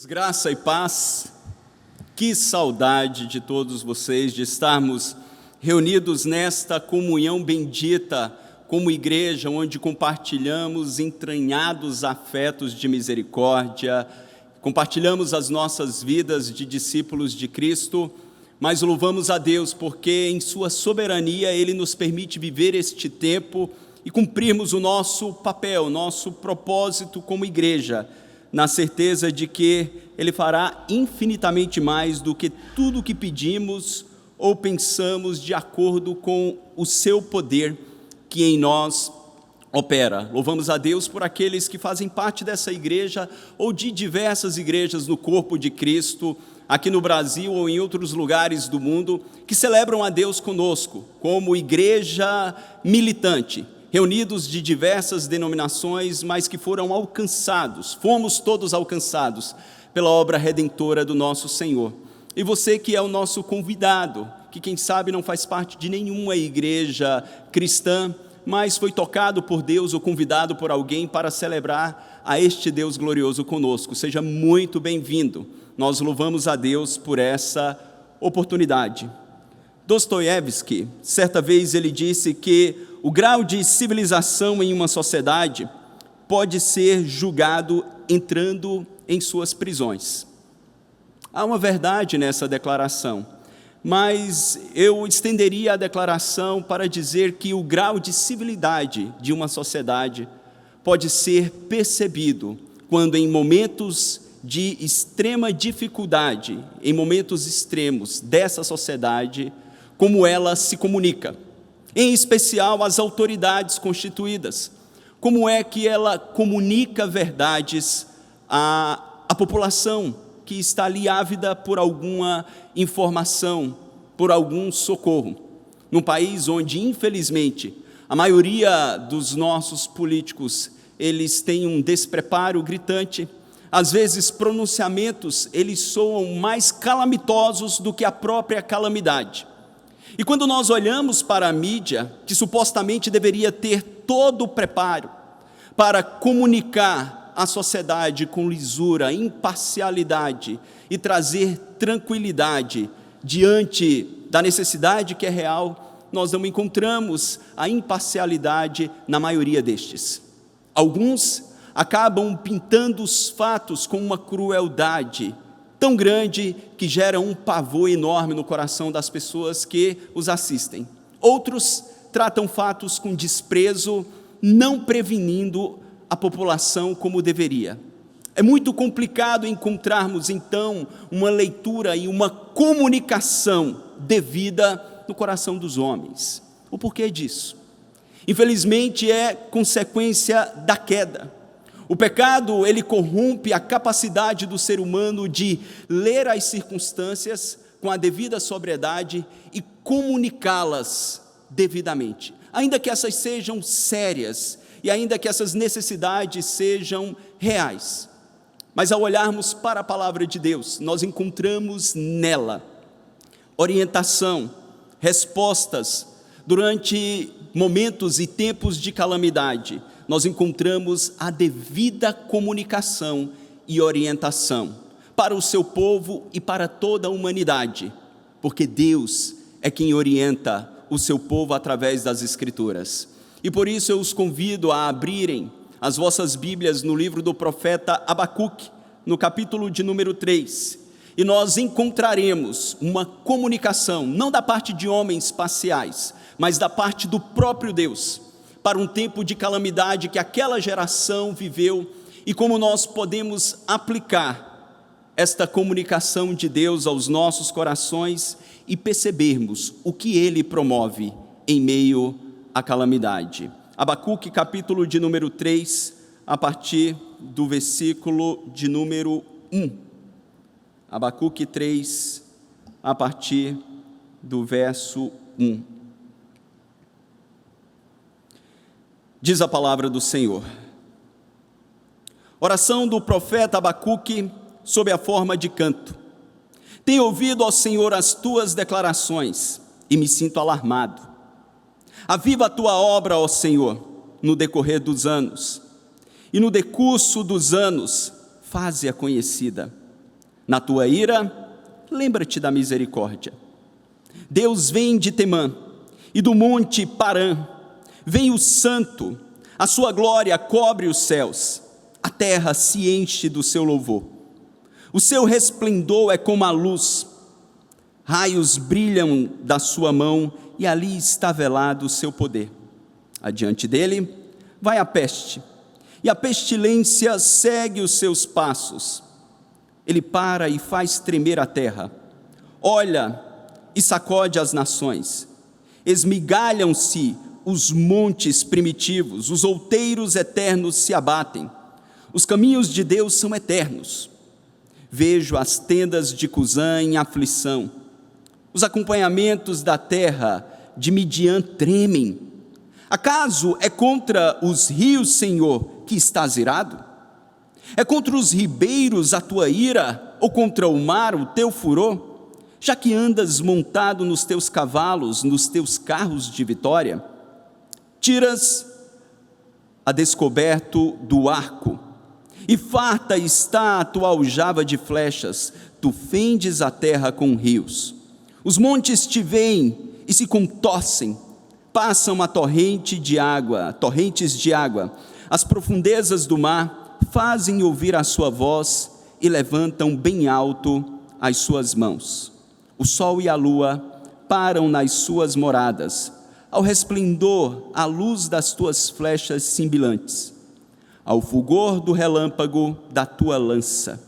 Graça e paz, que saudade de todos vocês, de estarmos reunidos nesta comunhão bendita como igreja, onde compartilhamos entranhados afetos de misericórdia, compartilhamos as nossas vidas de discípulos de Cristo, mas louvamos a Deus porque em sua soberania Ele nos permite viver este tempo e cumprirmos o nosso papel, nosso propósito como igreja, na certeza de que Ele fará infinitamente mais do que tudo o que pedimos ou pensamos, de acordo com o seu poder que em nós opera. Louvamos a Deus por aqueles que fazem parte dessa igreja ou de diversas igrejas no corpo de Cristo, aqui no Brasil ou em outros lugares do mundo, que celebram a Deus conosco, como igreja militante, reunidos de diversas denominações, mas que foram alcançados, fomos todos alcançados pela obra redentora do nosso Senhor. E você que é o nosso convidado, que quem sabe não faz parte de nenhuma igreja cristã, mas foi tocado por Deus ou convidado por alguém para celebrar a este Deus glorioso conosco, seja muito bem-vindo. Nós louvamos a Deus por essa oportunidade. Dostoiévski, certa vez ele disse que o grau de civilização em uma sociedade pode ser julgado entrando em suas prisões. Há uma verdade nessa declaração, mas eu estenderia a declaração para dizer que o grau de civilidade de uma sociedade pode ser percebido quando em momentos de extrema dificuldade, em momentos extremos dessa sociedade, como ela se comunica, em especial as autoridades constituídas, como é que ela comunica verdades à população que está ali ávida por alguma informação, por algum socorro. Num país onde, infelizmente, a maioria dos nossos políticos, eles têm um despreparo gritante, às vezes pronunciamentos, eles soam mais calamitosos do que a própria calamidade. E quando nós olhamos para a mídia, que supostamente deveria ter todo o preparo para comunicar à sociedade com lisura, imparcialidade e trazer tranquilidade diante da necessidade que é real, nós não encontramos a imparcialidade na maioria destes. Alguns acabam pintando os fatos com uma crueldade tão grande que gera um pavor enorme no coração das pessoas que os assistem. Outros tratam fatos com desprezo, não prevenindo a população como deveria. É muito complicado encontrarmos, então, uma leitura e uma comunicação devida no coração dos homens. O porquê disso? Infelizmente, é consequência da queda. O pecado, ele corrompe a capacidade do ser humano de ler as circunstâncias com a devida sobriedade e comunicá-las devidamente, ainda que essas sejam sérias e ainda que essas necessidades sejam reais. Mas ao olharmos para a palavra de Deus, nós encontramos nela orientação, respostas durante momentos e tempos de calamidade. Nós encontramos a devida comunicação e orientação para o seu povo e para toda a humanidade, porque Deus é quem orienta o seu povo através das Escrituras. E por isso eu os convido a abrirem as vossas Bíblias no livro do profeta Abacuque, no capítulo de número 3, e nós encontraremos uma comunicação, não da parte de homens parciais, mas da parte do próprio Deus, para um tempo de calamidade que aquela geração viveu e como nós podemos aplicar esta comunicação de Deus aos nossos corações e percebermos o que Ele promove em meio à calamidade. Abacuque, capítulo de número 3, a partir do versículo de número 1. Abacuque 3, a partir do verso 1. Diz a palavra do Senhor. Oração do profeta Abacuque sob a forma de canto. Tenho ouvido, ó Senhor, as tuas declarações e me sinto alarmado. Aviva a tua obra, ó Senhor, no decorrer dos anos, e no decurso dos anos faze-a conhecida. Na tua ira, lembra-te da misericórdia. Deus vem de Temã e do monte Parã, vem o santo, a sua glória cobre os céus, a terra se enche do seu louvor. O seu resplendor é como a luz, raios brilham da sua mão e ali está velado o seu poder. Adiante dele vai a peste, e a pestilência segue os seus passos. Ele para e faz tremer a terra, olha e sacode as nações. Esmigalham-se os montes primitivos, os outeiros eternos se abatem. Os caminhos de Deus são eternos. Vejo as tendas de Cusã em aflição. Os acompanhamentos da terra de Midian tremem. Acaso é contra os rios, Senhor, que estás irado? É contra os ribeiros a tua ira, ou contra o mar o teu furor? Já que andas montado nos teus cavalos, nos teus carros de vitória, tiras a descoberto do arco, e farta está a tua aljava de flechas, tu fendes a terra com rios. Os montes te veem e se contorcem, passam a torrentes de água, as profundezas do mar fazem ouvir a sua voz e levantam bem alto as suas mãos. O sol e a lua param nas suas moradas, ao resplendor, à luz das tuas flechas cintilantes, ao fulgor do relâmpago da tua lança.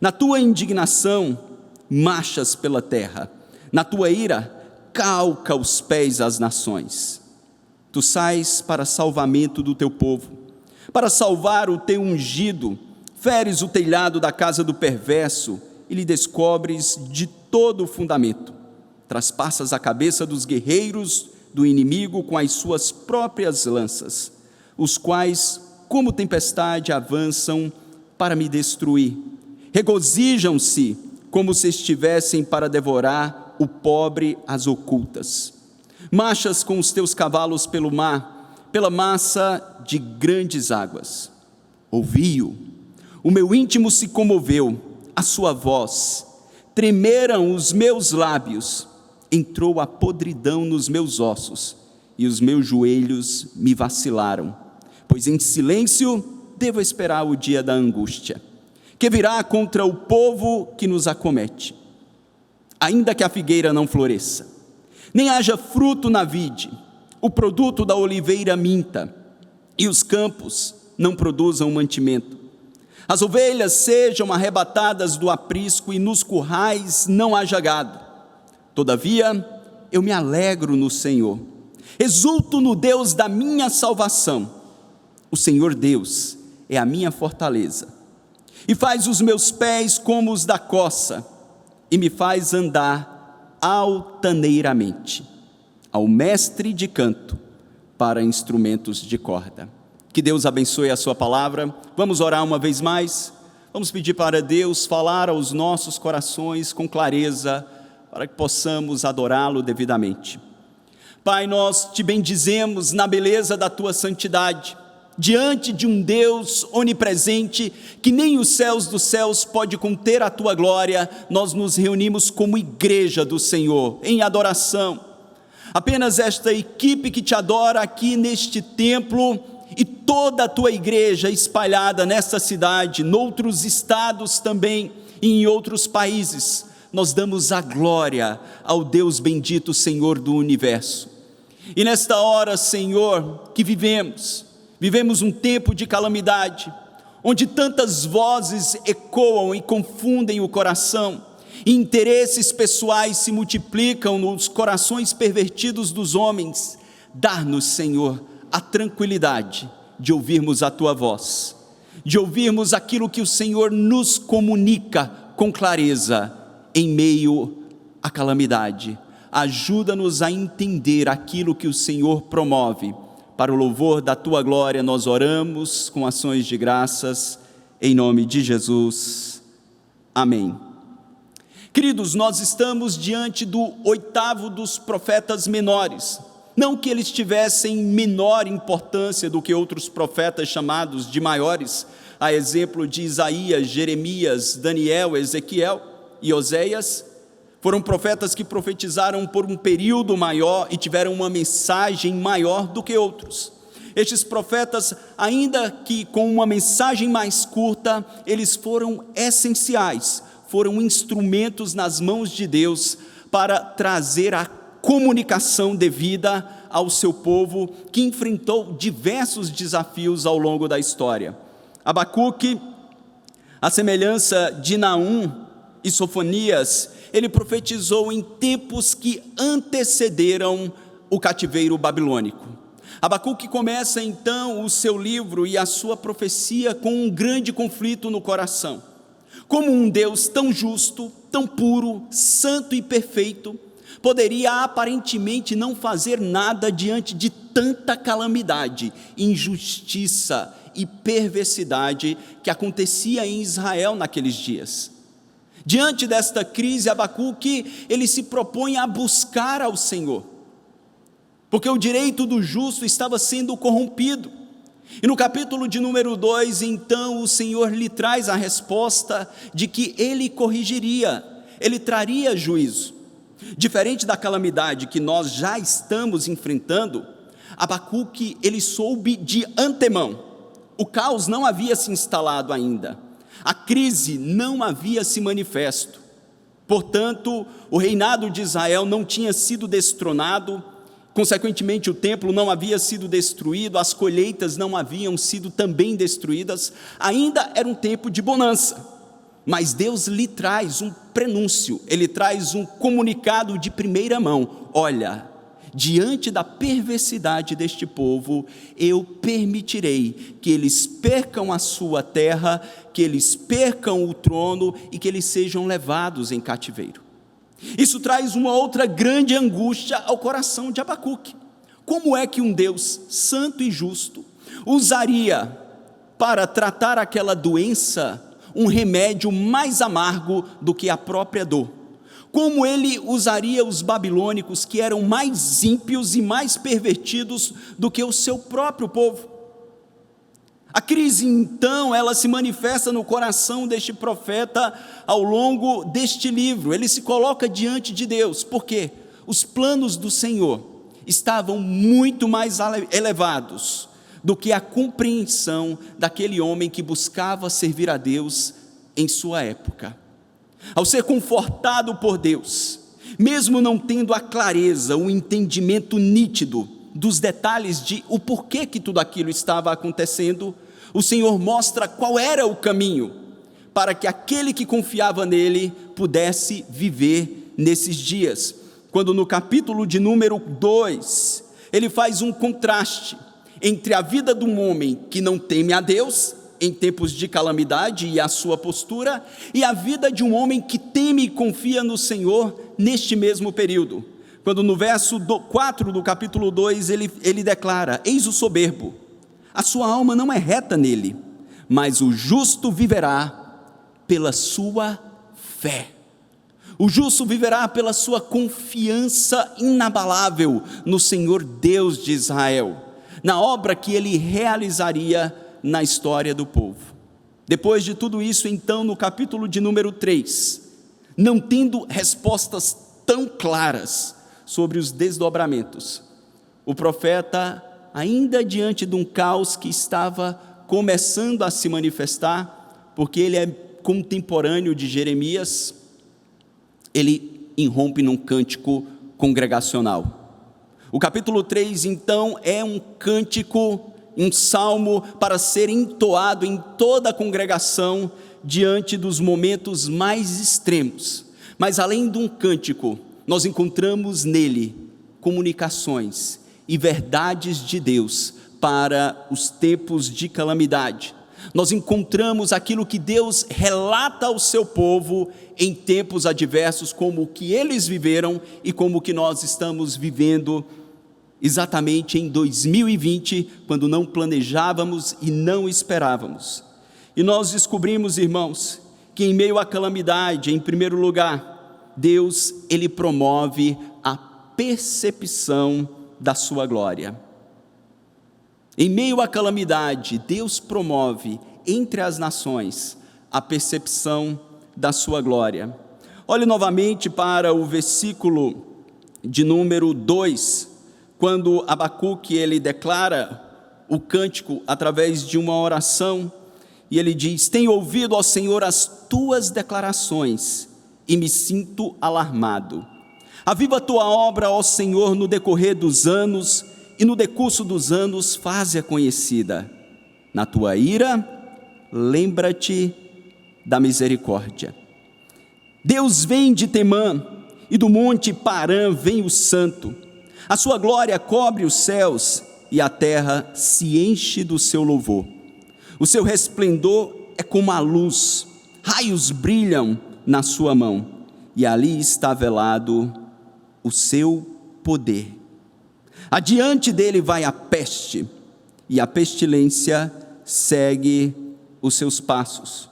Na tua indignação, marchas pela terra, na tua ira, calca os pés às nações. Tu sais para salvamento do teu povo, para salvar o teu ungido, feres o telhado da casa do perverso e lhe descobres de todo o fundamento. Traspassas a cabeça dos guerreiros do inimigo com as suas próprias lanças, os quais, como tempestade, avançam para me destruir. Regozijam-se como se estivessem para devorar o pobre às ocultas. Marchas com os teus cavalos pelo mar, pela massa de grandes águas. Ouvi-o, o meu íntimo se comoveu, a sua voz, tremeram os meus lábios, entrou a podridão nos meus ossos, e os meus joelhos me vacilaram, pois em silêncio devo esperar o dia da angústia, que virá contra o povo que nos acomete. Ainda que a figueira não floresça, nem haja fruto na vide, o produto da oliveira minta, e os campos não produzam mantimento. As ovelhas sejam arrebatadas do aprisco, e nos currais não haja gado. Todavia, eu me alegro no Senhor, exulto no Deus da minha salvação. O Senhor Deus é a minha fortaleza, e faz os meus pés como os da coça, e me faz andar altaneiramente, ao mestre de canto, para instrumentos de corda. Que Deus abençoe a sua palavra. Vamos orar uma vez mais, vamos pedir para Deus falar aos nossos corações com clareza, para que possamos adorá-lo devidamente. Pai, nós te bendizemos na beleza da tua santidade, diante de um Deus onipresente, que nem os céus dos céus pode conter a tua glória. Nós nos reunimos como igreja do Senhor, em adoração. Apenas esta equipe que te adora aqui neste templo, e toda a tua igreja espalhada nesta cidade, noutros estados também, e em outros países, nós damos a glória ao Deus bendito, Senhor do universo. E nesta hora, Senhor, que vivemos um tempo de calamidade, onde tantas vozes ecoam e confundem o coração, e interesses pessoais se multiplicam nos corações pervertidos dos homens. Dá-nos, Senhor, a tranquilidade de ouvirmos a tua voz, de ouvirmos aquilo que o Senhor nos comunica com clareza em meio à calamidade. Ajuda-nos a entender aquilo que o Senhor promove. Para o louvor da tua glória nós oramos com ações de graças, em nome de Jesus. Amém. Queridos, nós estamos diante do 8º dos profetas menores. Não que eles tivessem menor importância do que outros profetas chamados de maiores, a exemplo de Isaías, Jeremias, Daniel, Ezequiel e Oséias, foram profetas que profetizaram por um período maior e tiveram uma mensagem maior do que outros. Estes profetas, ainda que com uma mensagem mais curta, eles foram essenciais, foram instrumentos nas mãos de Deus para trazer a comunicação devida ao seu povo, que enfrentou diversos desafios ao longo da história. Abacuque, à semelhança de Naum e Sofonias, ele profetizou em tempos que antecederam o cativeiro babilônico. Abacuque começa então o seu livro e a sua profecia com um grande conflito no coração. Como um Deus tão justo, tão puro, santo e perfeito, poderia aparentemente não fazer nada diante de tanta calamidade, injustiça e perversidade que acontecia em Israel naqueles dias. Diante desta crise, Abacuque, ele se propõe a buscar ao Senhor, porque o direito do justo estava sendo corrompido. E no capítulo de número 2, então, o Senhor lhe traz a resposta de que ele corrigiria, ele traria juízo. Diferente da calamidade que nós já estamos enfrentando, Abacuque, ele soube de antemão. O caos não havia se instalado ainda. A crise não havia se manifesto. Portanto, o reinado de Israel não tinha sido destronado, consequentemente o templo não havia sido destruído, as colheitas não haviam sido também destruídas, ainda era um tempo de bonança. Mas Deus lhe traz um prenúncio, ele traz um comunicado de primeira mão: olha, diante da perversidade deste povo, eu permitirei que eles percam a sua terra, que eles percam o trono e que eles sejam levados em cativeiro. Isso traz uma outra grande angústia ao coração de Abacuque. Como é que um Deus santo e justo usaria para tratar aquela doença um remédio mais amargo do que a própria dor? Como ele usaria os babilônicos, que eram mais ímpios e mais pervertidos do que o seu próprio povo? A crise, então, ela se manifesta no coração deste profeta ao longo deste livro. Ele se coloca diante de Deus, porque os planos do Senhor estavam muito mais elevados do que a compreensão daquele homem que buscava servir a Deus em sua época. Ao ser confortado por Deus, mesmo não tendo a clareza, o entendimento nítido dos detalhes de o porquê que tudo aquilo estava acontecendo, o Senhor mostra qual era o caminho para que aquele que confiava nele pudesse viver nesses dias. Quando no capítulo de número 2, ele faz um contraste entre a vida de um homem que não teme a Deus em tempos de calamidade e a sua postura, e a vida de um homem que teme e confia no Senhor neste mesmo período. Quando no verso 4 do capítulo 2 ele declara: eis o soberbo, a sua alma não é reta nele, mas o justo viverá pela sua fé. O justo viverá pela sua confiança inabalável no Senhor Deus de Israel, na obra que ele realizaria na história do povo. Depois de tudo isso, então, no capítulo de número 3, não tendo respostas tão claras sobre os desdobramentos, o profeta, ainda diante de um caos que estava começando a se manifestar, porque ele é contemporâneo de Jeremias, ele irrompe num cântico congregacional. O capítulo 3, então, é um cântico, um salmo para ser entoado em toda a congregação diante dos momentos mais extremos. Mas além de um cântico, nós encontramos nele comunicações e verdades de Deus para os tempos de calamidade. Nós encontramos aquilo que Deus relata ao seu povo em tempos adversos, como o que eles viveram e como o que nós estamos vivendo exatamente em 2020, quando não planejávamos e não esperávamos. E nós descobrimos, irmãos, que em meio à calamidade, em primeiro lugar, Deus, ele promove a percepção da sua glória. Em meio à calamidade, Deus promove entre as nações a percepção da sua glória. Olhe novamente para o versículo de número 2, quando Abacuque ele declara o cântico através de uma oração, e ele diz: tenho ouvido, ó Senhor, as tuas declarações, e me sinto alarmado. Aviva a tua obra, ó Senhor, no decorrer dos anos, e no decurso dos anos faze-a conhecida. Na tua ira, lembra-te da misericórdia. Deus vem de Temã, e do monte Parã vem o santo. A sua glória cobre os céus, e a terra se enche do seu louvor. O seu resplendor é como a luz, raios brilham na sua mão, e ali está velado o seu poder. Adiante dele vai a peste, e a pestilência segue os seus passos.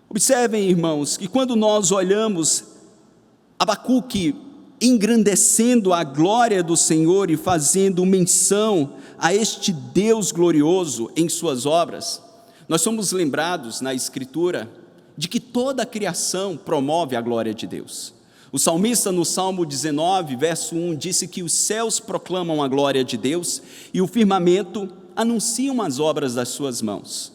Observem, irmãos, que quando nós olhamos Abacuque engrandecendo a glória do Senhor e fazendo menção a este Deus glorioso em suas obras, nós somos lembrados na Escritura de que toda a criação promove a glória de Deus. O salmista no Salmo 19, verso 1, disse que os céus proclamam a glória de Deus e o firmamento anunciam as obras das suas mãos.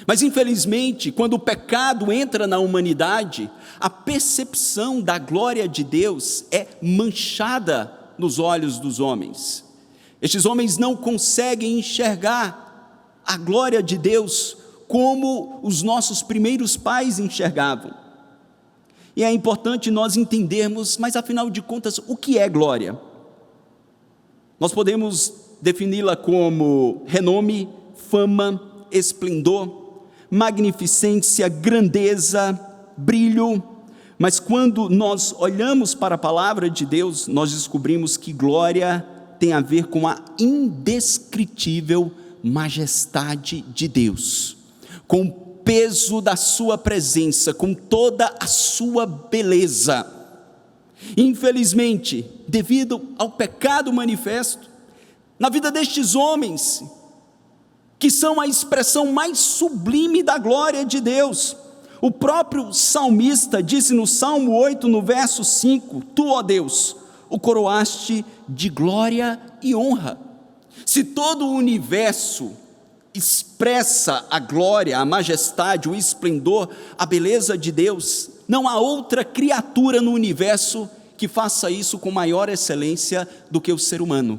Mas infelizmente, quando o pecado entra na humanidade, a percepção da glória de Deus é manchada nos olhos dos homens. Estes homens não conseguem enxergar a glória de Deus como os nossos primeiros pais enxergavam. E é importante nós entendermos, mas afinal de contas, o que é glória? Nós podemos defini-la como renome, fama, esplendor, magnificência, grandeza, brilho, mas quando nós olhamos para a palavra de Deus, nós descobrimos que glória tem a ver com a indescritível majestade de Deus, com o peso da sua presença, com toda a sua beleza. Infelizmente, devido ao pecado manifesto, na vida destes homens, que são a expressão mais sublime da glória de Deus, o próprio salmista disse no Salmo 8, no verso 5, tu, ó Deus, o coroaste de glória e honra. Se todo o universo expressa a glória, a majestade, o esplendor, a beleza de Deus, não há outra criatura no universo que faça isso com maior excelência do que o ser humano,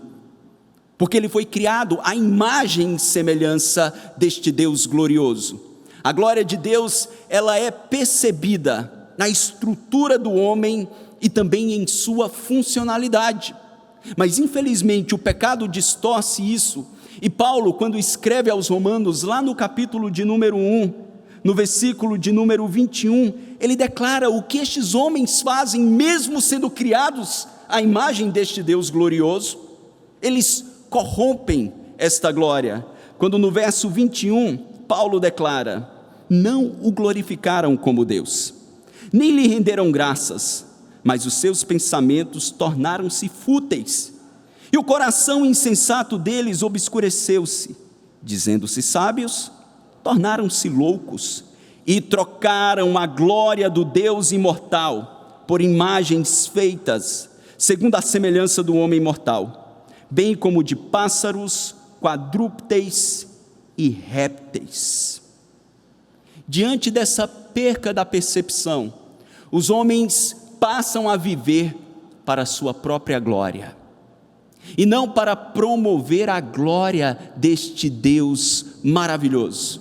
porque ele foi criado à imagem e semelhança deste Deus glorioso. A glória de Deus, ela é percebida na estrutura do homem e também em sua funcionalidade, mas infelizmente o pecado distorce isso, e Paulo, quando escreve aos Romanos, lá no capítulo de número 1, no versículo de número 21, ele declara o que estes homens fazem, mesmo sendo criados à imagem deste Deus glorioso. Eles corrompem esta glória, quando no verso 21, Paulo declara: não o glorificaram como Deus, nem lhe renderam graças, mas os seus pensamentos tornaram-se fúteis, e o coração insensato deles obscureceu-se, dizendo-se sábios, tornaram-se loucos, e trocaram a glória do Deus imortal por imagens feitas, segundo a semelhança do homem mortal, bem como de pássaros, quadrúpedes e répteis. Diante dessa perca da percepção, os homens passam a viver para a sua própria glória, e não para promover a glória deste Deus maravilhoso,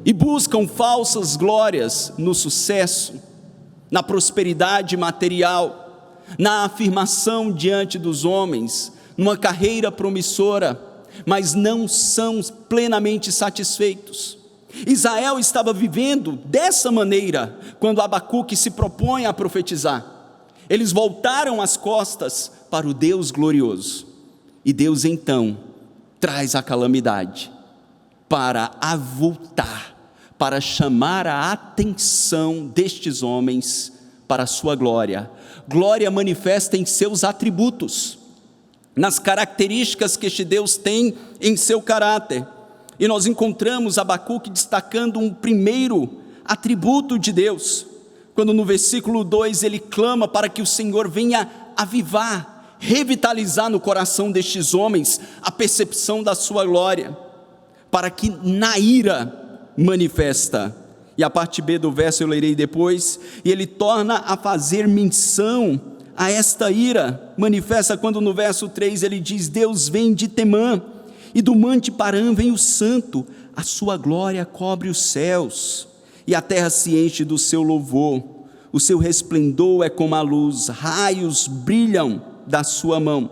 e buscam falsas glórias no sucesso, na prosperidade material, na afirmação diante dos homens, numa carreira promissora, mas não são plenamente satisfeitos. Israel estava vivendo dessa maneira quando Abacuque se propõe a profetizar. Eles voltaram as costas para o Deus glorioso, e Deus então traz a calamidade para avultar, para chamar a atenção destes homens para a sua glória. Glória manifesta em seus atributos, nas características que este Deus tem em seu caráter. E nós encontramos Abacuque destacando um primeiro atributo de Deus, quando no versículo 2 ele clama para que o Senhor venha avivar, revitalizar no coração destes homens a percepção da sua glória, para que na ira manifesta. E a parte B do verso eu lerei depois, e ele torna a fazer menção a esta ira manifesta, quando no verso 3 ele diz: Deus vem de Temã, e do Monte Parã vem o santo, a sua glória cobre os céus, e a terra se enche do seu louvor, o seu resplendor é como a luz, raios brilham da sua mão.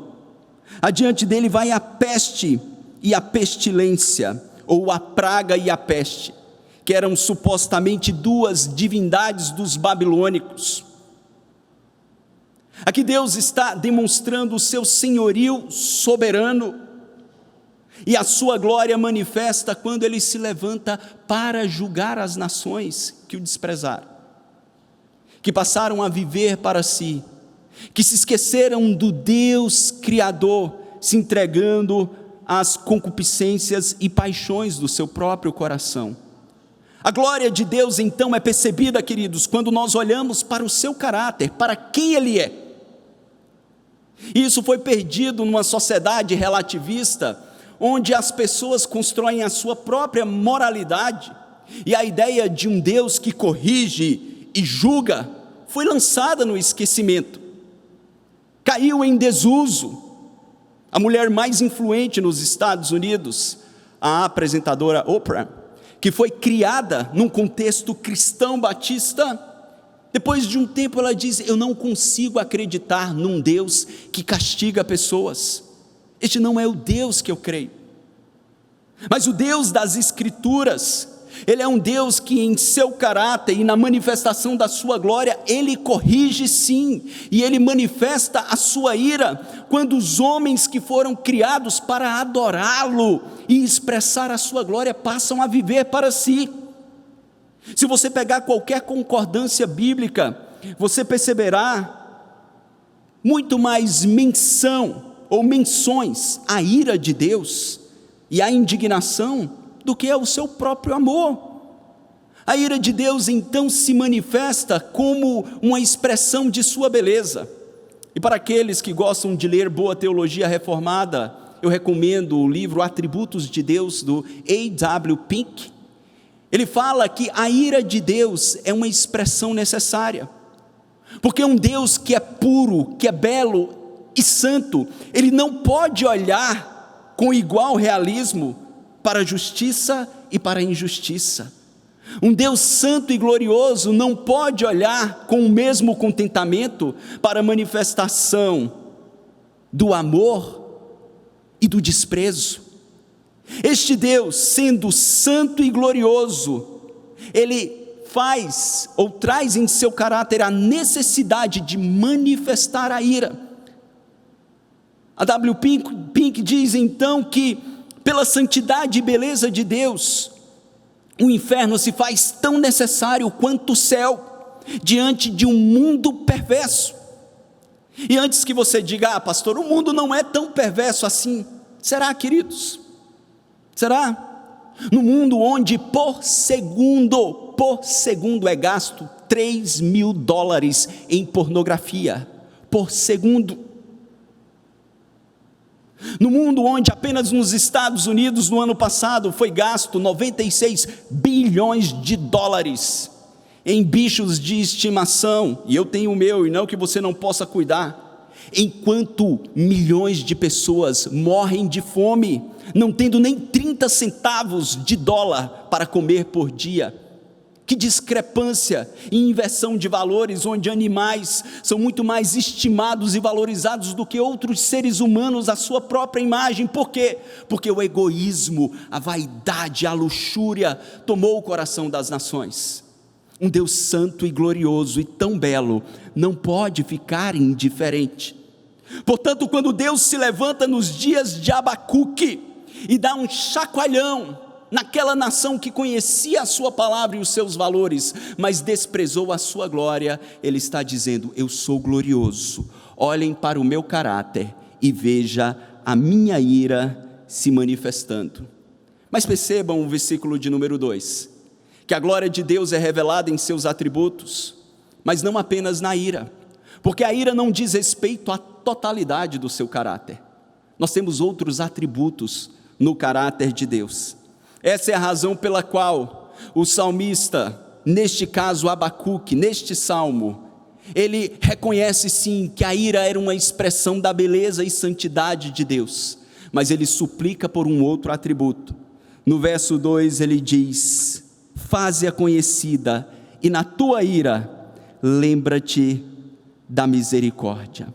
Adiante dele vai a peste e a pestilência, ou a praga e a peste, que eram supostamente duas divindades dos babilônicos. Aqui Deus está demonstrando o seu senhorio soberano, e a sua glória manifesta quando ele se levanta para julgar as nações que o desprezaram, que passaram a viver para si, que se esqueceram do Deus Criador, se entregando às concupiscências e paixões do seu próprio coração. A glória de Deus então é percebida, queridos, quando nós olhamos para o seu caráter, para quem ele é. E isso foi perdido numa sociedade relativista, onde as pessoas constroem a sua própria moralidade, e a ideia de um Deus que corrige e julga foi lançada no esquecimento, caiu em desuso. A mulher mais influente nos Estados Unidos, a apresentadora Oprah, que foi criada num contexto cristão batista, depois de um tempo ela diz: eu não consigo acreditar num Deus que castiga pessoas, este não é o Deus que eu creio. Mas o Deus das Escrituras, ele é um Deus que em seu caráter e na manifestação da sua glória, ele corrige sim, e ele manifesta a sua ira, quando os homens que foram criados para adorá-lo e expressar a sua glória, passam a viver para si. Se você pegar qualquer concordância bíblica, você perceberá muito mais menção ou menções à ira de Deus e à indignação do que ao seu próprio amor. A ira de Deus então se manifesta como uma expressão de sua beleza. E para aqueles que gostam de ler boa teologia reformada, eu recomendo o livro Atributos de Deus, do A.W. Pink. Ele fala que a ira de Deus é uma expressão necessária, porque um Deus que é puro, que é belo e santo, ele não pode olhar com igual realismo para a justiça e para a injustiça. Um Deus santo e glorioso não pode olhar com o mesmo contentamento para a manifestação do amor e do desprezo. Este Deus, sendo santo e glorioso, ele faz ou traz em seu caráter a necessidade de manifestar a ira. A W. Pink diz então que, pela santidade e beleza de Deus, o inferno se faz tão necessário quanto o céu, diante de um mundo perverso. E antes que você diga: pastor, o mundo não é tão perverso assim. Será, queridos? Será? No mundo onde por segundo é gasto $3.000 em pornografia, por segundo. No mundo onde apenas nos Estados Unidos no ano passado foi gasto $96 bilhões em bichos de estimação, e eu tenho o meu, e não que você não possa cuidar, enquanto milhões de pessoas morrem de fome, não tendo nem 30 centavos de dólar para comer por dia. Que discrepância e inversão de valores, onde animais são muito mais estimados e valorizados do que outros seres humanos à sua própria imagem. Por quê? Porque o egoísmo, a vaidade, a luxúria tomou o coração das nações. Um Deus santo e glorioso e tão belo não pode ficar indiferente. Portanto, quando Deus se levanta nos dias de Abacuque e dá um chacoalhão naquela nação que conhecia a sua palavra e os seus valores, mas desprezou a sua glória, ele está dizendo: eu sou glorioso, olhem para o meu caráter e veja a minha ira se manifestando. Mas percebam o versículo de número 2, que a glória de Deus é revelada em seus atributos, mas não apenas na ira, porque a ira não diz respeito à totalidade do seu caráter. Nós temos outros atributos no caráter de Deus. Essa é a razão pela qual o salmista, neste caso Abacuque, neste salmo, ele reconhece sim que a ira era uma expressão da beleza e santidade de Deus, mas ele suplica por um outro atributo. No verso 2 ele diz: faze-a conhecida, e na tua ira lembra-te da misericórdia.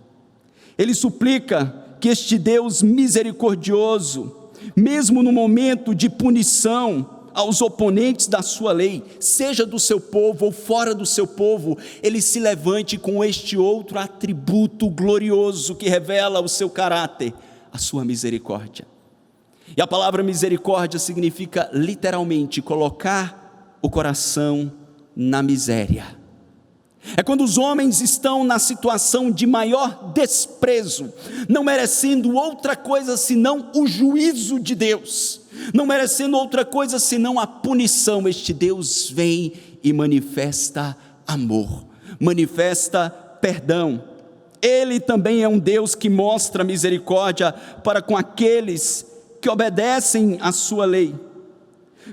Ele suplica que este Deus misericordioso, mesmo no momento de punição aos oponentes da sua lei, seja do seu povo ou fora do seu povo, ele se levante com este outro atributo glorioso que revela o seu caráter, a sua misericórdia. E a palavra misericórdia significa literalmente colocar o coração na miséria. É quando os homens estão na situação de maior desprezo, não merecendo outra coisa senão o juízo de Deus, não merecendo outra coisa senão a punição. Este Deus vem e manifesta amor, manifesta perdão. Ele também é um Deus que mostra misericórdia para com aqueles que obedecem à sua lei.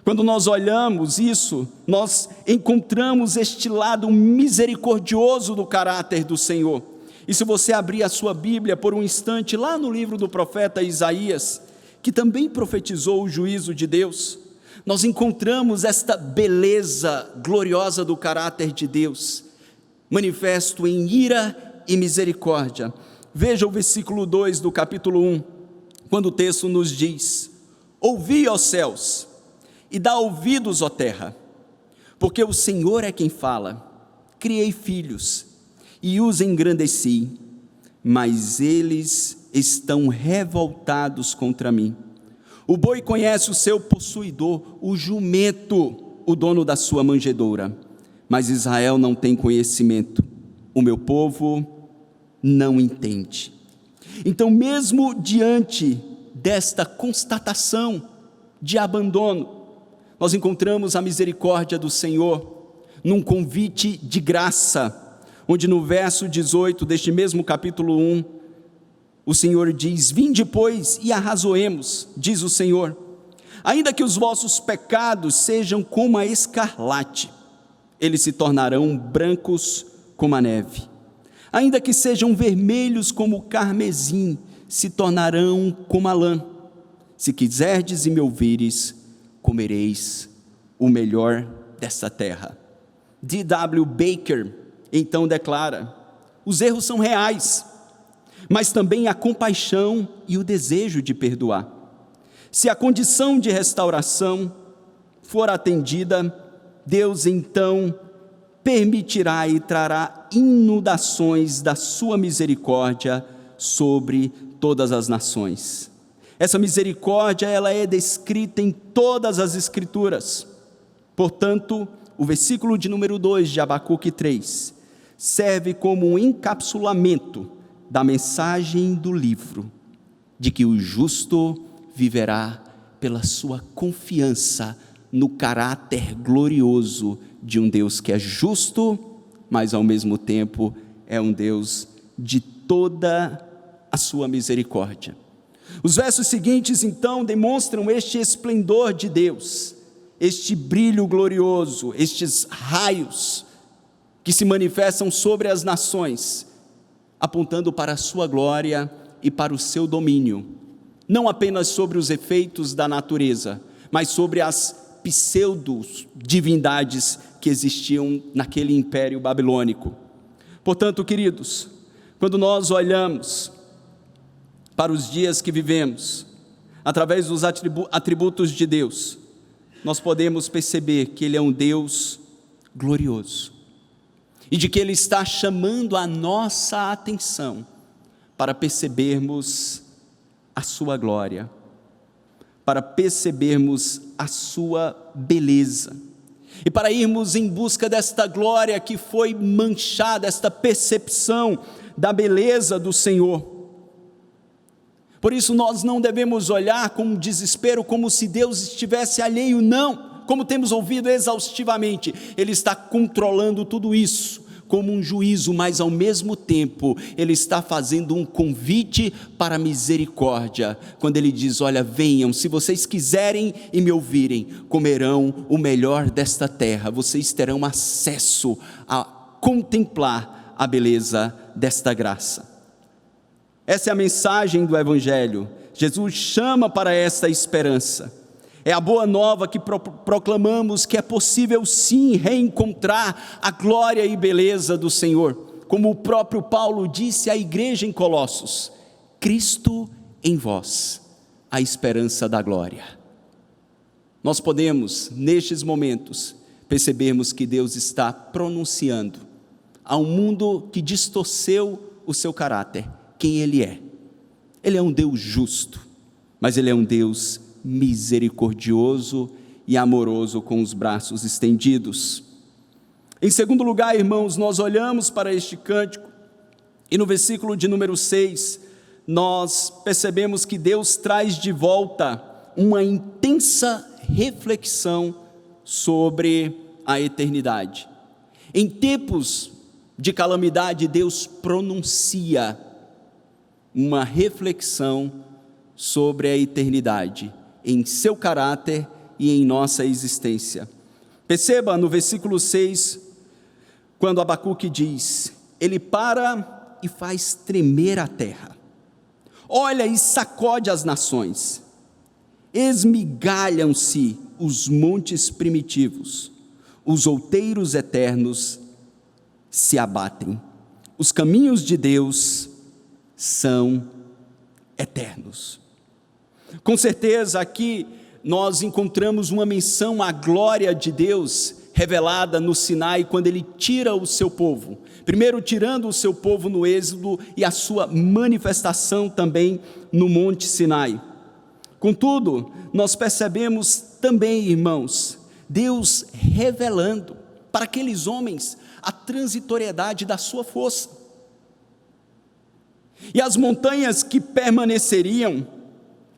Quando nós olhamos isso, nós encontramos este lado misericordioso do caráter do Senhor. E se você abrir a sua Bíblia por um instante, lá no livro do profeta Isaías, que também profetizou o juízo de Deus, nós encontramos esta beleza gloriosa do caráter de Deus, manifesto em ira e misericórdia. Veja o versículo 2 do capítulo 1, quando o texto nos diz: ouvi, ó céus, e dá ouvidos, ó terra, porque o Senhor é quem fala. Criei filhos e os engrandeci, mas eles estão revoltados contra mim. O boi conhece o seu possuidor, o jumento, o dono da sua manjedoura, mas Israel não tem conhecimento, o meu povo não entende. Então, mesmo diante desta constatação de abandono, nós encontramos a misericórdia do Senhor num convite de graça, onde no verso 18 deste mesmo capítulo 1, o Senhor diz: vinde, pois, e arrazoemos, diz o Senhor, ainda que os vossos pecados sejam como a escarlate, eles se tornarão brancos como a neve, ainda que sejam vermelhos como o carmesim, se tornarão como a lã. Se quiserdes e me ouvires, comereis o melhor desta terra. D.W. Baker então declara: os erros são reais, mas também a compaixão e o desejo de perdoar. Se a condição de restauração for atendida, Deus então permitirá e trará inundações da sua misericórdia sobre todas as nações. Essa misericórdia, ela é descrita em todas as Escrituras. Portanto, o versículo de número 2 de Abacuque 3 serve como um encapsulamento da mensagem do livro, de que o justo viverá pela sua confiança no caráter glorioso de um Deus que é justo, mas ao mesmo tempo é um Deus de toda a sua misericórdia. Os versos seguintes então demonstram este esplendor de Deus, este brilho glorioso, estes raios que se manifestam sobre as nações, apontando para a sua glória e para o seu domínio, não apenas sobre os efeitos da natureza, mas sobre as pseudo-divindades que existiam naquele império babilônico. Portanto, queridos, quando nós olhamos para os dias que vivemos, através dos atributos de Deus, nós podemos perceber que Ele é um Deus glorioso, e de que Ele está chamando a nossa atenção para percebermos a sua glória, para percebermos a sua beleza, e para irmos em busca desta glória que foi manchada, esta percepção da beleza do Senhor. Por isso nós não devemos olhar com desespero como se Deus estivesse alheio, não. Como temos ouvido exaustivamente, Ele está controlando tudo isso como um juízo, mas ao mesmo tempo Ele está fazendo um convite para a misericórdia, quando Ele diz: olha, venham, se vocês quiserem e me ouvirem, comerão o melhor desta terra, vocês terão acesso a contemplar a beleza desta graça. Essa é a mensagem do Evangelho. Jesus chama para esta esperança. É a boa nova que proclamamos, que é possível sim reencontrar a glória e beleza do Senhor. Como o próprio Paulo disse à igreja em Colossos: Cristo em vós, a esperança da glória. Nós podemos, nestes momentos, percebermos que Deus está pronunciando a um mundo que distorceu o seu caráter, quem Ele é. Ele é um Deus justo, mas Ele é um Deus misericordioso e amoroso, com os braços estendidos. Em segundo lugar, irmãos, nós olhamos para este cântico e no versículo de número 6, nós percebemos que Deus traz de volta uma intensa reflexão sobre a eternidade. Em tempos de calamidade, Deus pronuncia uma reflexão sobre a eternidade, em seu caráter e em nossa existência. Perceba no versículo 6, quando Abacuque diz: Ele para e faz tremer a terra, olha e sacode as nações, esmigalham-se os montes primitivos, os outeiros eternos se abatem, os caminhos de Deus são eternos. Com certeza aqui nós encontramos uma menção à glória de Deus revelada no Sinai, quando Ele tira o seu povo, primeiro tirando o seu povo no Êxodo e a sua manifestação também no Monte Sinai. Contudo, nós percebemos também, irmãos, Deus revelando para aqueles homens a transitoriedade da sua força. E as montanhas que permaneceriam,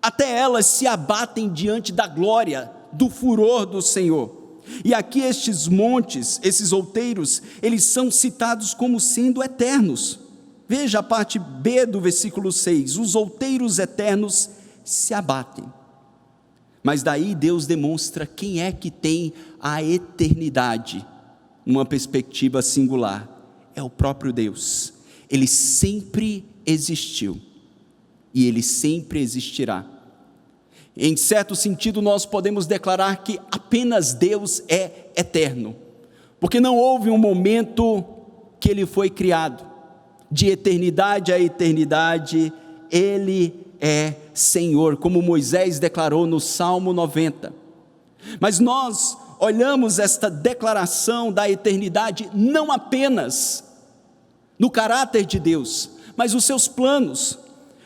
até elas se abatem diante da glória, do furor do Senhor. E aqui estes montes, esses outeiros, eles são citados como sendo eternos. Veja a parte B do versículo 6, os outeiros eternos se abatem. Mas daí Deus demonstra quem é que tem a eternidade, numa perspectiva singular. É o próprio Deus. Ele sempre existiu e Ele sempre existirá. Em certo sentido, nós podemos declarar que apenas Deus é eterno, porque não houve um momento que Ele foi criado. De eternidade a eternidade, Ele é Senhor, como Moisés declarou no Salmo 90. Mas nós olhamos esta declaração da eternidade não apenas no caráter de Deus, mas os seus planos.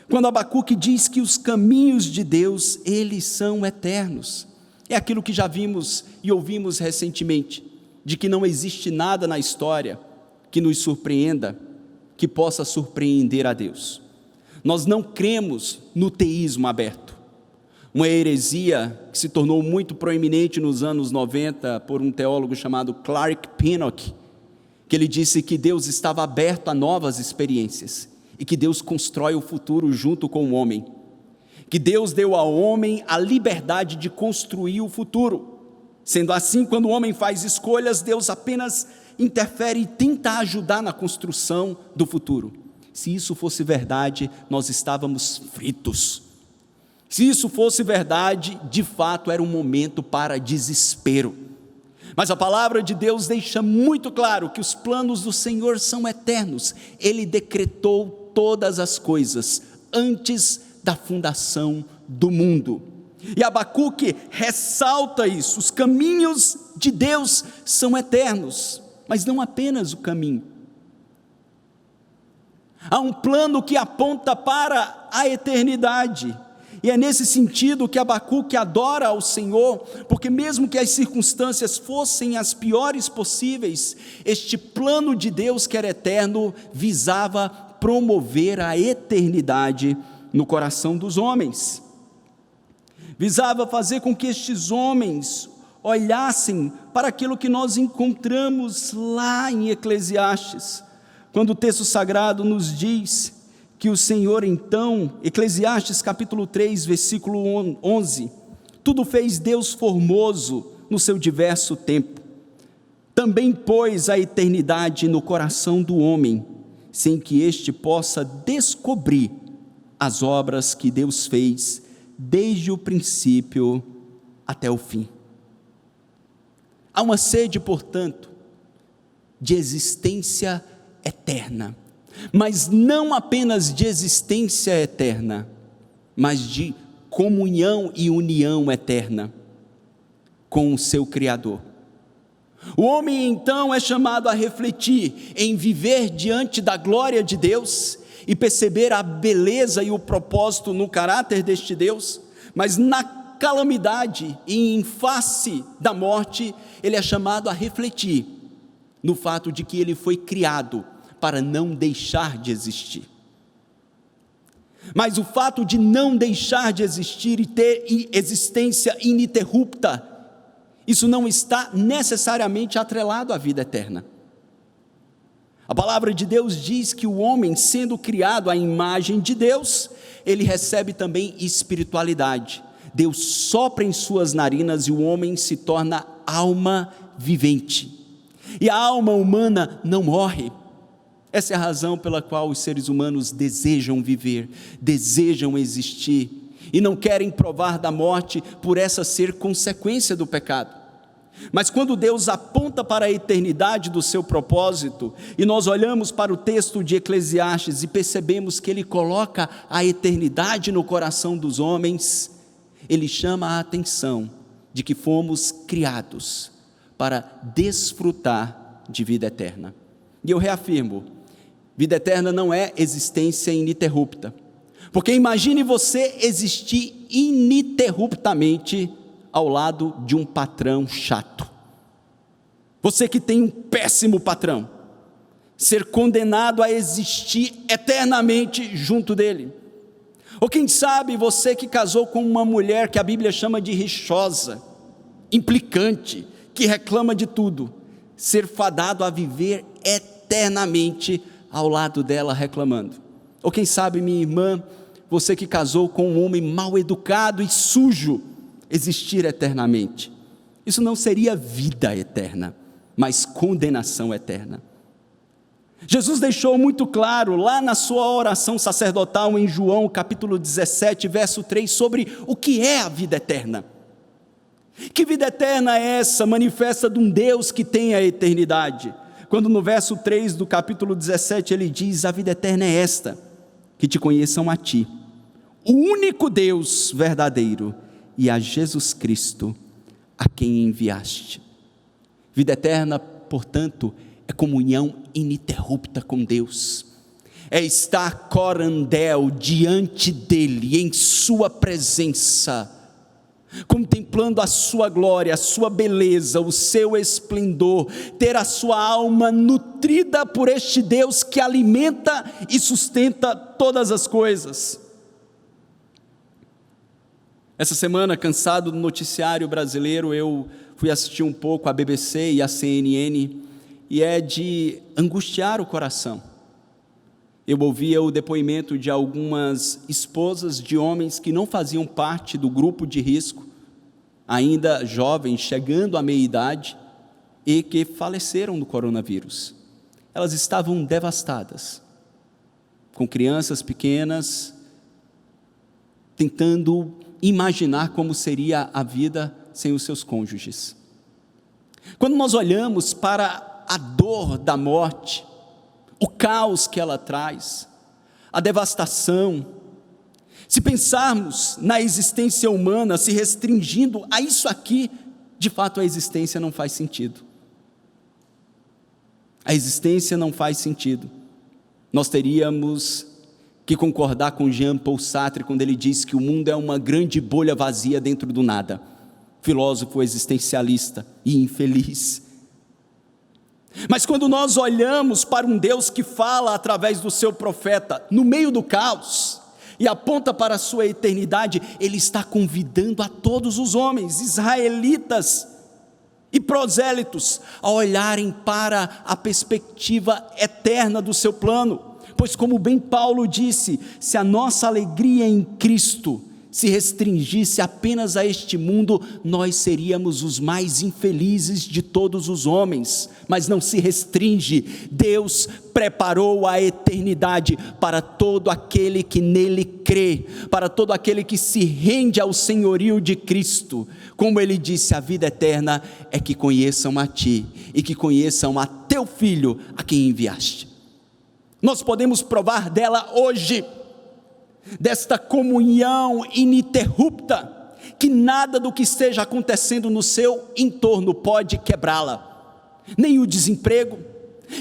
Quando Abacuque diz que os caminhos de Deus, eles são eternos. É aquilo que já vimos e ouvimos recentemente, de que não existe nada na história que nos surpreenda, que possa surpreender a Deus. Nós não cremos no teísmo aberto, uma heresia que se tornou muito proeminente nos anos 90 por um teólogo chamado Clark Pinnock, que ele disse que Deus estava aberto a novas experiências, e que Deus constrói o futuro junto com o homem, que Deus deu ao homem a liberdade de construir o futuro. Sendo assim, quando o homem faz escolhas, Deus apenas interfere e tenta ajudar na construção do futuro. Se isso fosse verdade, nós estávamos fritos. Se isso fosse verdade, de fato era um momento para desespero. Mas a palavra de Deus deixa muito claro que os planos do Senhor são eternos. Ele decretou todas as coisas antes da fundação do mundo. E Abacuque ressalta isso: os caminhos de Deus são eternos, mas não apenas o caminho. Há um plano que aponta para a eternidade. E é nesse sentido que Abacuque adora ao Senhor, porque mesmo que as circunstâncias fossem as piores possíveis, este plano de Deus que era eterno, visava promover a eternidade no coração dos homens. Visava fazer com que estes homens olhassem para aquilo que nós encontramos lá em Eclesiastes, quando o texto sagrado nos diz que o Senhor então, Eclesiastes capítulo 3, versículo 11, tudo fez Deus formoso no seu diverso tempo. Também pôs a eternidade no coração do homem, sem que este possa descobrir as obras que Deus fez desde o princípio até o fim. Há uma sede, portanto, de existência eterna, mas não apenas de existência eterna, mas de comunhão e união eterna com o seu Criador. O homem então é chamado a refletir em viver diante da glória de Deus e perceber a beleza e o propósito no caráter deste Deus, mas na calamidade e em face da morte, ele é chamado a refletir no fato de que ele foi criado para não deixar de existir. Mas o fato de não deixar de existir e ter existência ininterrupta, isso não está necessariamente atrelado à vida eterna. A palavra de Deus diz que o homem, sendo criado à imagem de Deus, ele recebe também espiritualidade. Deus sopra em suas narinas e o homem se torna alma vivente. E a alma humana não morre. Essa é a razão pela qual os seres humanos desejam viver, desejam existir, e não querem provar da morte por essa ser consequência do pecado. Mas quando Deus aponta para a eternidade do seu propósito, e nós olhamos para o texto de Eclesiastes e percebemos que ele coloca a eternidade no coração dos homens, ele chama a atenção de que fomos criados para desfrutar de vida eterna. E eu reafirmo, vida eterna não é existência ininterrupta, porque imagine você existir ininterruptamente ao lado de um patrão chato. Você que tem um péssimo patrão, ser condenado a existir eternamente junto dele. Ou quem sabe você que casou com uma mulher que a Bíblia chama de rixosa, implicante, que reclama de tudo, ser fadado a viver eternamente ao lado dela reclamando. Ou quem sabe, minha irmã, você que casou com um homem mal educado e sujo, existir eternamente. Isso não seria vida eterna, mas condenação eterna. Jesus deixou muito claro lá na sua oração sacerdotal em João capítulo 17, verso 3, sobre o que é a vida eterna. Que vida eterna é essa, manifesta de um Deus que tem a eternidade? Quando no verso 3 do capítulo 17 ele diz: a vida eterna é esta, que te conheçam a ti, o único Deus verdadeiro, e a Jesus Cristo, a quem enviaste. Vida eterna, portanto, é comunhão ininterrupta com Deus, é estar corandel diante dEle, em sua presença, contemplando a sua glória, a sua beleza, o seu esplendor, ter a sua alma nutrida por este Deus que alimenta e sustenta todas as coisas. Essa semana, cansado do noticiário brasileiro, eu fui assistir um pouco a BBC e a CNN, e é de angustiar o coração. Eu ouvia o depoimento de algumas esposas de homens que não faziam parte do grupo de risco, ainda jovens, chegando à meia-idade, e que faleceram do coronavírus. Elas estavam devastadas, com crianças pequenas, tentando imaginar como seria a vida sem os seus cônjuges. Quando nós olhamos para a dor da morte, o caos que ela traz, a devastação, se pensarmos na existência humana se restringindo a isso aqui, de fato a existência não faz sentido. A existência não faz sentido. Nós teríamos que concordar com Jean Paul Sartre quando ele diz que o mundo é uma grande bolha vazia dentro do nada. Filósofo existencialista e infeliz. Mas quando nós olhamos para um Deus que fala através do seu profeta no meio do caos, e aponta para a sua eternidade, ele está convidando a todos os homens, israelitas e prosélitos, a olharem para a perspectiva eterna do seu plano. Pois, como bem Paulo disse, se a nossa alegria em Cristo se restringisse apenas a este mundo, nós seríamos os mais infelizes de todos os homens, mas não se restringe. Deus preparou a eternidade para todo aquele que nele crê, para todo aquele que se rende ao senhorio de Cristo. Como ele disse, a vida eterna é que conheçam a ti e que conheçam a teu Filho, a quem enviaste. Nós podemos provar dela hoje, desta comunhão ininterrupta, que nada do que esteja acontecendo no seu entorno pode quebrá-la, nem o desemprego,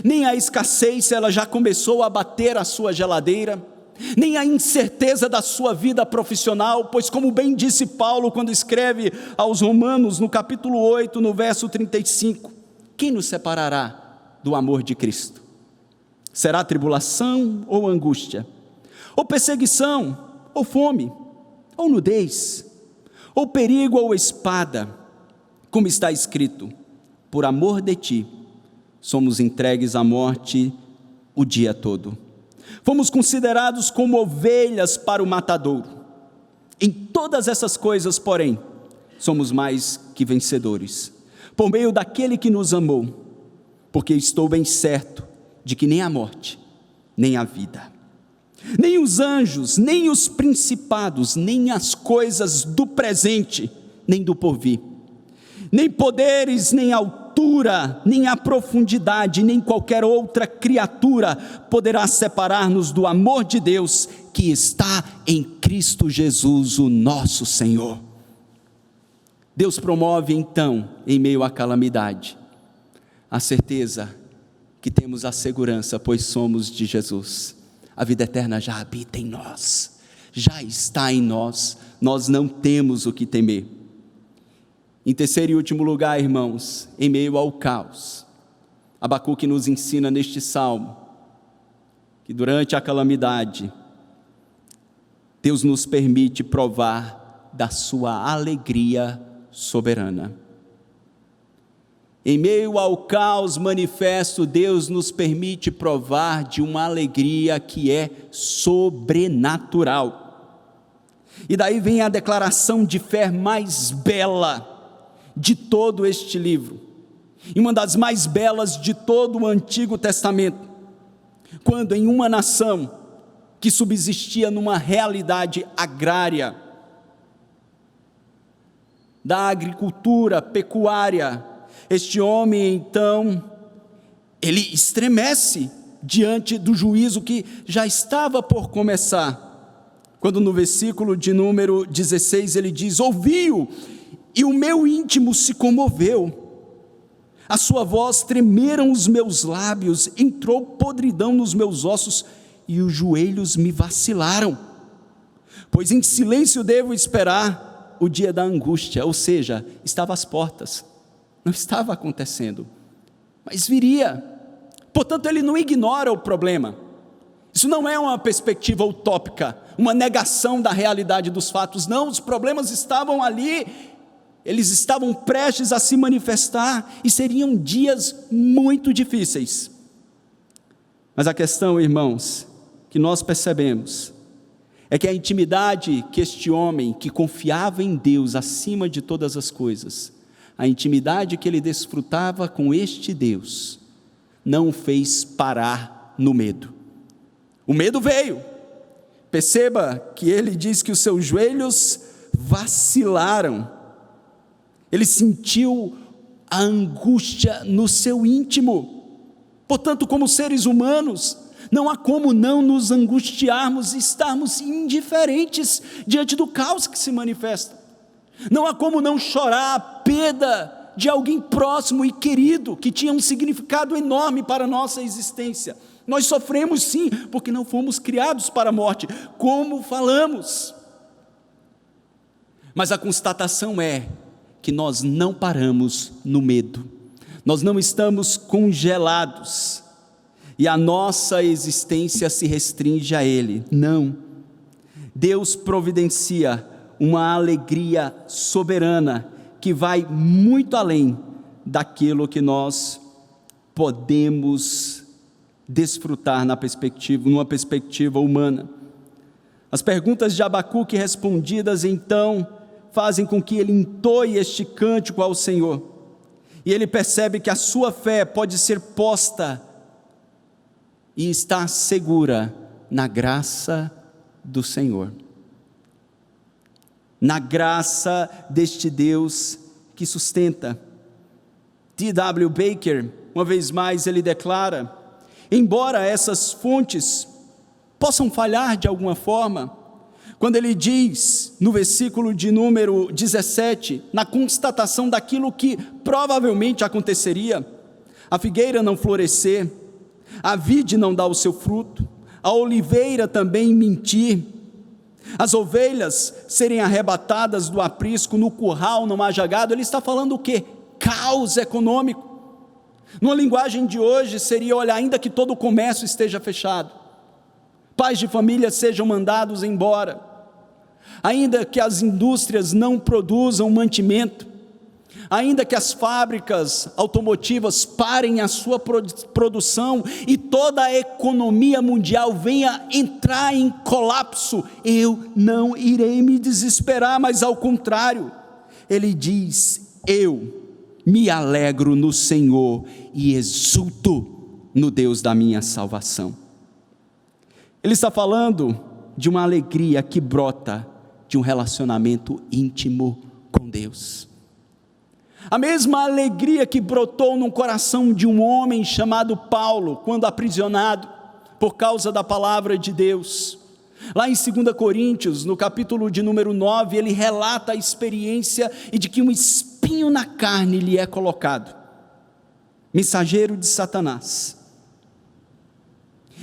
nem a escassez, se ela já começou a bater a sua geladeira, nem a incerteza da sua vida profissional, pois como bem disse Paulo quando escreve aos Romanos no capítulo 8, no verso 35, quem nos separará do amor de Cristo? Será tribulação ou angústia? Ou perseguição, ou fome, ou nudez, ou perigo ou espada, como está escrito, por amor de ti, somos entregues à morte o dia todo. Fomos considerados como ovelhas para o matadouro. Em todas essas coisas, porém, somos mais que vencedores, por meio daquele que nos amou, porque estou bem certo de que nem a morte, nem a vida, nem os anjos, nem os principados, nem as coisas do presente, nem do porvir, nem poderes, nem altura, nem a profundidade, nem qualquer outra criatura poderá separar-nos do amor de Deus que está em Cristo Jesus, o nosso Senhor. Deus promove então, em meio à calamidade, a certeza que temos a segurança, pois somos de Jesus. A vida eterna já habita em nós, já está em nós, nós não temos o que temer. Em terceiro e último lugar, irmãos, em meio ao caos, Abacuque nos ensina neste salmo, que durante a calamidade, Deus nos permite provar da sua alegria soberana. Em meio ao caos manifesto, Deus nos permite provar de uma alegria que é sobrenatural. E daí vem a declaração de fé mais bela de todo este livro, e uma das mais belas de todo o Antigo Testamento, quando em uma nação que subsistia numa realidade agrária, da agricultura, pecuária, este homem então, ele estremece diante do juízo que já estava por começar, quando no versículo de número 16 ele diz, ouvi-o, e o meu íntimo se comoveu, a sua voz tremeram os meus lábios, entrou podridão nos meus ossos, e os joelhos me vacilaram, pois em silêncio devo esperar o dia da angústia, ou seja, estava às portas, não estava acontecendo, mas viria. Portanto, ele não ignora o problema. Isso não é uma perspectiva utópica, uma negação da realidade dos fatos. Não, os problemas estavam ali, eles estavam prestes a se manifestar e seriam dias muito difíceis. Mas a questão, irmãos, que nós percebemos é que a intimidade que este homem, que confiava em Deus acima de todas as coisas, a intimidade que ele desfrutava com este Deus, não o fez parar no medo. O medo veio. Perceba que ele diz que os seus joelhos vacilaram. Ele sentiu a angústia no seu íntimo. Portanto, como seres humanos, não há como não nos angustiarmos e estarmos indiferentes diante do caos que se manifesta. Não há como não chorar a perda de alguém próximo e querido, que tinha um significado enorme para a nossa existência. Nós sofremos sim, porque não fomos criados para a morte, como falamos. Mas a constatação é que nós não paramos no medo, nós não estamos congelados, e a nossa existência se restringe a Ele, não. Deus providencia uma alegria soberana que vai muito além daquilo que nós podemos desfrutar numa perspectiva humana. As perguntas de Abacuque respondidas então fazem com que ele entoie este cântico ao Senhor, e ele percebe que a sua fé pode ser posta e está segura na graça do Senhor, na graça deste Deus que sustenta. D.W. Baker, uma vez mais, ele declara: embora essas fontes possam falhar de alguma forma, quando ele diz, no versículo de número 17, na constatação daquilo que provavelmente aconteceria: a figueira não florescer, a vide não dar o seu fruto, a oliveira também mentir, as ovelhas serem arrebatadas do aprisco, no curral não haja gado. Ele está falando o quê? Caos econômico. Numa linguagem de hoje seria: olha, ainda que todo o comércio esteja fechado, pais de família sejam mandados embora, ainda que as indústrias não produzam mantimento, ainda que as fábricas automotivas parem a sua produção e toda a economia mundial venha entrar em colapso, eu não irei me desesperar, mas ao contrário, ele diz: eu me alegro no Senhor e exulto no Deus da minha salvação. Ele está falando de uma alegria que brota de um relacionamento íntimo com Deus. A mesma alegria que brotou no coração de um homem chamado Paulo, quando aprisionado por causa da palavra de Deus. Lá em 2 Coríntios, no capítulo de número 9, ele relata a experiência e de que um espinho na carne lhe é colocado, mensageiro de Satanás.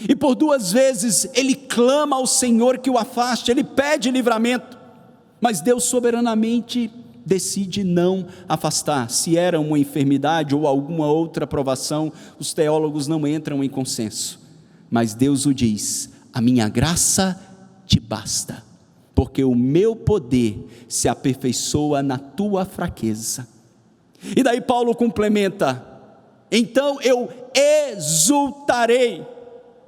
E por 2 vezes ele clama ao Senhor que o afaste, ele pede livramento, mas Deus soberanamente decide não afastar. Se era uma enfermidade ou alguma outra provação, os teólogos não entram em consenso, mas Deus o diz: a minha graça te basta, porque o meu poder se aperfeiçoa na tua fraqueza. E daí Paulo complementa: então eu exultarei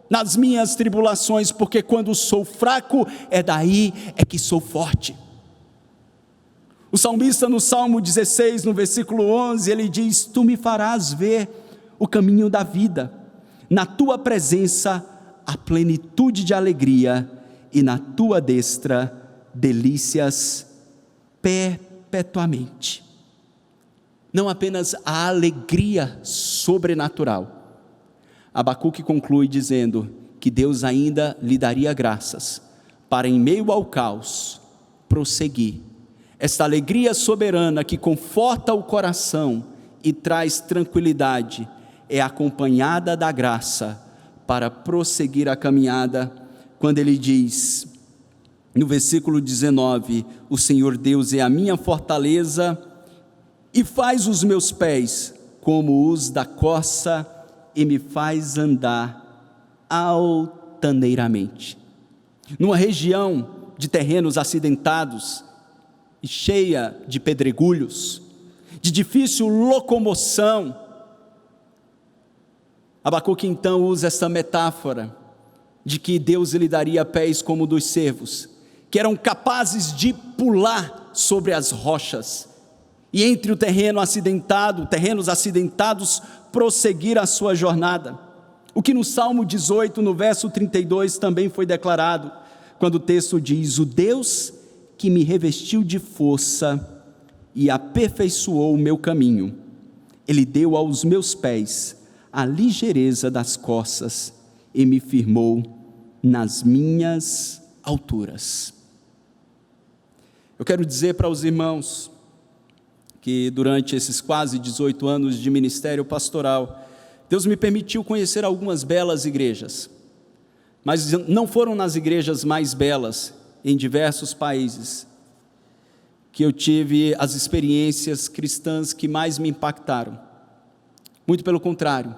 nas minhas tribulações, porque quando sou fraco, daí que sou forte. O salmista no Salmo 16, no versículo 11, ele diz: tu me farás ver o caminho da vida, na tua presença há plenitude de alegria, e na tua destra delícias perpetuamente. Não apenas a alegria sobrenatural, Abacuque conclui dizendo que Deus ainda lhe daria graças para, em meio ao caos, prosseguir. Esta alegria soberana que conforta o coração e traz tranquilidade é acompanhada da graça para prosseguir a caminhada, quando ele diz, no versículo 19: o Senhor Deus é a minha fortaleza e faz os meus pés como os da corça e me faz andar altaneiramente. Numa região de terrenos acidentados e cheia de pedregulhos, de difícil locomoção, Abacuque então usa essa metáfora de que Deus lhe daria pés como dos cervos, que eram capazes de pular sobre as rochas, e entre terrenos acidentados, prosseguir a sua jornada. O que no Salmo 18, no verso 32, também foi declarado, quando o texto diz: o Deus que me revestiu de força e aperfeiçoou o meu caminho, Ele deu aos meus pés a ligeireza das corças e me firmou nas minhas alturas. Eu quero dizer para os irmãos que durante esses quase 18 anos de ministério pastoral, Deus me permitiu conhecer algumas belas igrejas, mas não foram nas igrejas mais belas em diversos países que eu tive as experiências cristãs que mais me impactaram. Muito pelo contrário,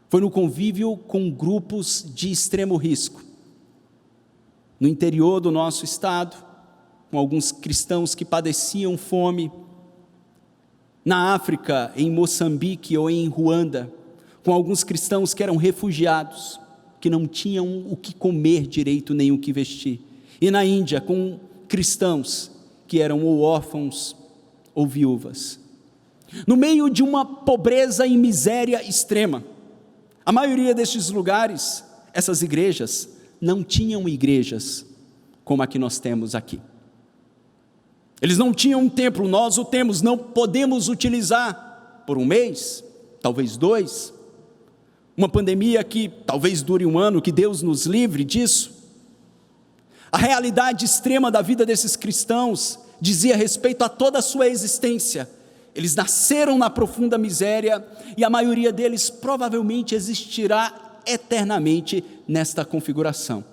foi no convívio com grupos de extremo risco, no interior do nosso estado, com alguns cristãos que padeciam fome, na África, em Moçambique ou em Ruanda, com alguns cristãos que eram refugiados, que não tinham o que comer direito nem o que vestir, e na Índia, com cristãos que eram ou órfãos ou viúvas, no meio de uma pobreza e miséria extrema. A maioria destes lugares, essas igrejas, não tinham igrejas como a que nós temos aqui. Eles não tinham um templo, nós o temos, não podemos utilizar por um mês, talvez 2, uma pandemia que talvez dure 1 ano, que Deus nos livre disso. A realidade extrema da vida desses cristãos dizia respeito a toda a sua existência. Eles nasceram na profunda miséria e a maioria deles provavelmente existirá eternamente nesta configuração.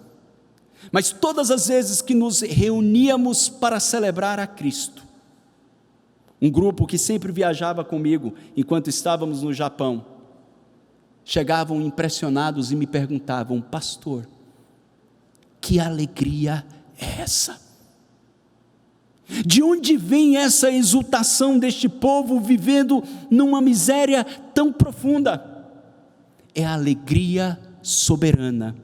Mas todas as vezes que nos reuníamos para celebrar a Cristo, um grupo que sempre viajava comigo enquanto estávamos no Japão, chegavam impressionados e me perguntavam: pastor, que alegria é essa? De onde vem essa exultação deste povo vivendo numa miséria tão profunda? É a alegria soberana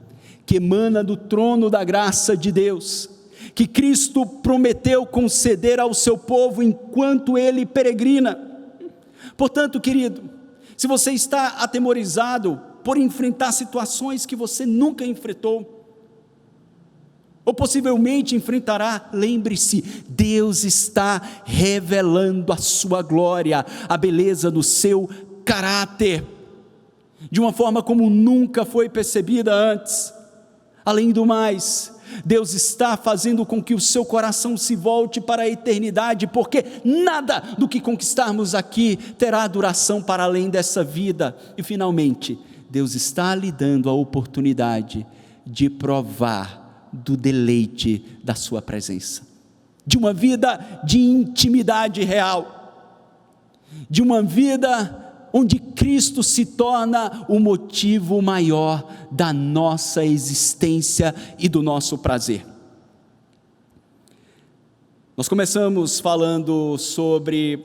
que emana do trono da graça de Deus, que Cristo prometeu conceder ao seu povo enquanto ele peregrina. Portanto, querido, se você está atemorizado por enfrentar situações que você nunca enfrentou, ou possivelmente enfrentará, lembre-se, Deus está revelando a sua glória, a beleza do seu caráter, de uma forma como nunca foi percebida antes. Além do mais, Deus está fazendo com que o seu coração se volte para a eternidade, porque nada do que conquistarmos aqui terá duração para além dessa vida. E finalmente, Deus está lhe dando a oportunidade de provar do deleite da sua presença, de uma vida de intimidade real, de uma vida onde Cristo se torna o motivo maior da nossa existência e do nosso prazer. Nós começamos falando sobre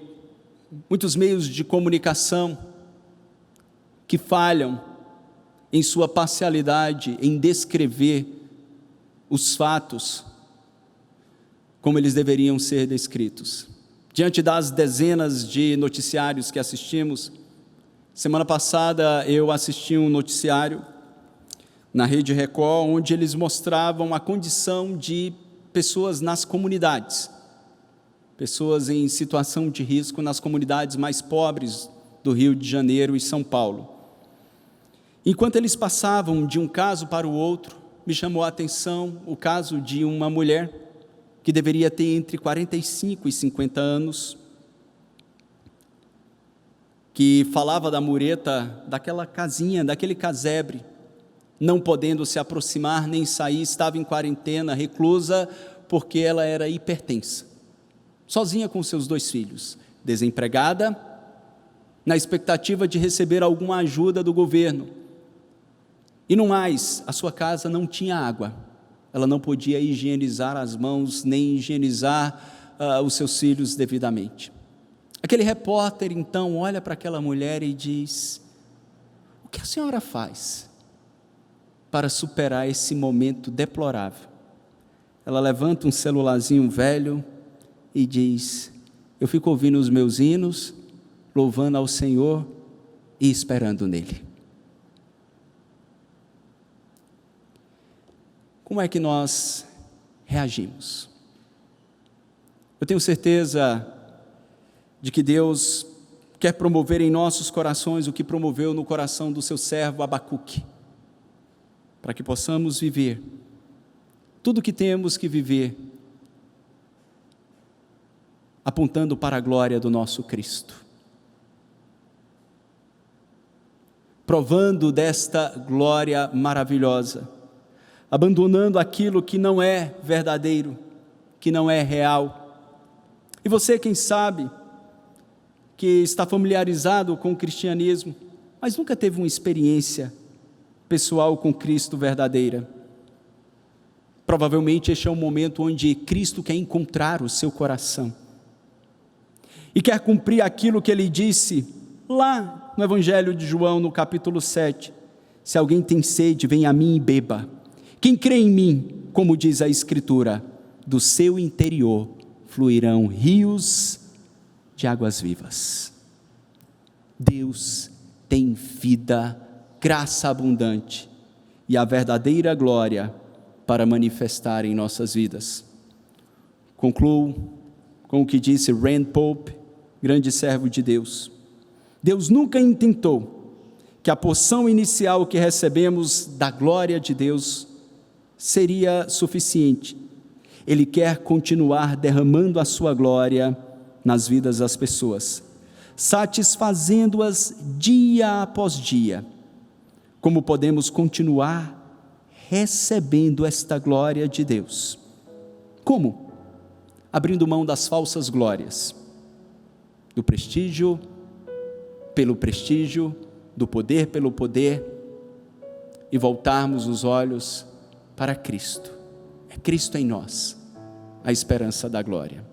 muitos meios de comunicação que falham em sua parcialidade em descrever os fatos como eles deveriam ser descritos. Diante das dezenas de noticiários que assistimos, semana passada eu assisti um noticiário na Rede Record, onde eles mostravam a condição de pessoas nas comunidades, pessoas em situação de risco nas comunidades mais pobres do Rio de Janeiro e São Paulo. Enquanto eles passavam de um caso para o outro, me chamou a atenção o caso de uma mulher que deveria ter entre 45 e 50 anos, que falava da mureta, daquela casinha, daquele casebre, não podendo se aproximar nem sair, estava em quarentena, reclusa, porque ela era hipertensa, sozinha com seus 2 filhos, desempregada, na expectativa de receber alguma ajuda do governo. E no mais, a sua casa não tinha água, ela não podia higienizar as mãos, nem higienizar os seus filhos devidamente. Aquele repórter então olha para aquela mulher e diz: o que a senhora faz para superar esse momento deplorável? Ela levanta um celularzinho velho e diz: eu fico ouvindo os meus hinos, louvando ao Senhor e esperando nele. Como é que nós reagimos? Eu tenho certeza de que Deus quer promover em nossos corações o que promoveu no coração do seu servo Abacuque, para que possamos viver tudo o que temos que viver, apontando para a glória do nosso Cristo, provando desta glória maravilhosa, abandonando aquilo que não é verdadeiro, que não é real. E você, quem sabe, que está familiarizado com o cristianismo, mas nunca teve uma experiência pessoal com Cristo verdadeira. Provavelmente este é um momento onde Cristo quer encontrar o seu coração e quer cumprir aquilo que ele disse lá no Evangelho de João, no capítulo 7. Se alguém tem sede, venha a mim e beba. Quem crê em mim, como diz a Escritura, do seu interior fluirão rios de águas vivas. Deus tem vida, graça abundante e a verdadeira glória para manifestar em nossas vidas. Concluo com o que disse Rand Pope, grande servo de Deus. Deus nunca intentou que a porção inicial que recebemos da glória de Deus seria suficiente. Ele quer continuar derramando a sua glória nas vidas das pessoas, satisfazendo-as dia após dia. Como podemos continuar recebendo esta glória de Deus? Como? Abrindo mão das falsas glórias, do prestígio pelo prestígio, do poder pelo poder, e voltarmos os olhos para Cristo. É Cristo em nós, a esperança da glória.